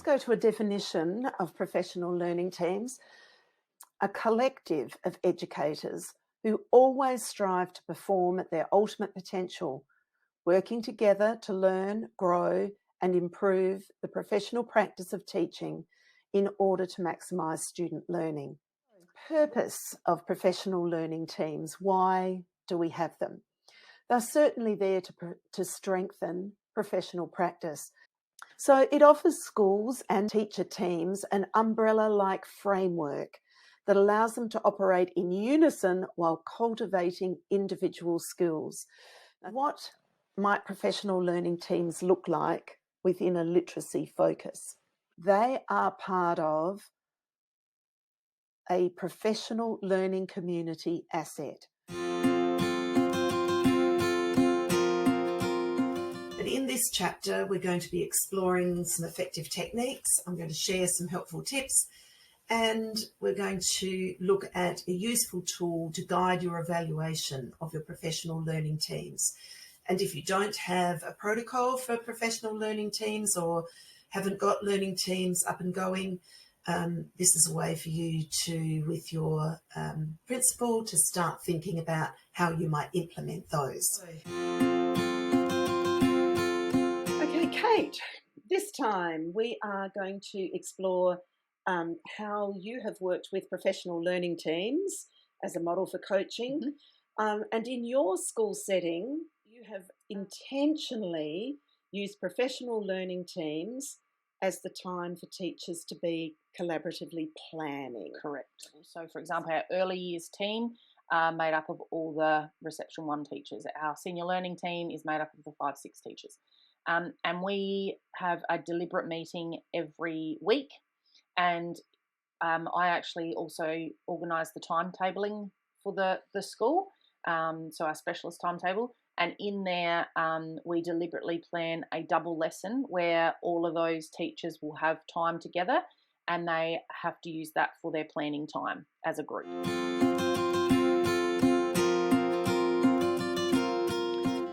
go to a definition of professional learning teams: a collective of educators who always strive to perform at their ultimate potential, working together to learn, grow, and improve the professional practice of teaching in order to maximise student learning. Purpose of professional learning teams: why do we have them? They're certainly there to strengthen professional practice. So it offers schools and teacher teams an umbrella-like framework that allows them to operate in unison while cultivating individual skills. What might professional learning teams look like within a literacy focus? They are part of a professional learning community asset. In this chapter, we're going to be exploring some effective techniques. I'm going to share some helpful tips, and we're going to look at a useful tool to guide your evaluation of your professional learning teams. And if you don't have a protocol for professional learning teams or haven't got learning teams up and going, this is a way for you to, with your principal, to start thinking about how you might implement those. Okay, Kate, this time we are going to explore how you have worked with professional learning teams as a model for coaching. And in your school setting, you have intentionally used professional learning teams as the time for teachers to be collaboratively planning. Correct. So, for example, our early years team are made up of all the Reception 1 teachers. Our senior learning team is made up of the 5-6 teachers. And we have a deliberate meeting every week. And I actually also organise the timetabling for the school, so our specialist timetable. And in there, we deliberately plan a double lesson where all of those teachers will have time together and they have to use that for their planning time as a group.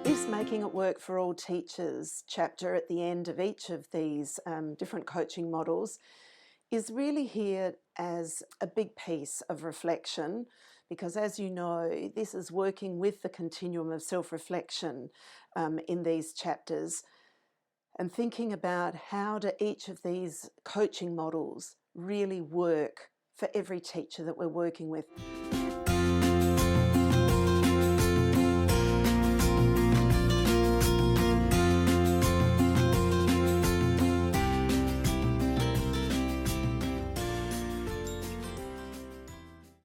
This Making It Work for All Teachers chapter at the end of each of these different coaching models is really here as a big piece of reflection, because as you know, this is working with the continuum of self-reflection in these chapters and thinking about how do each of these coaching models really work for every teacher that we're working with.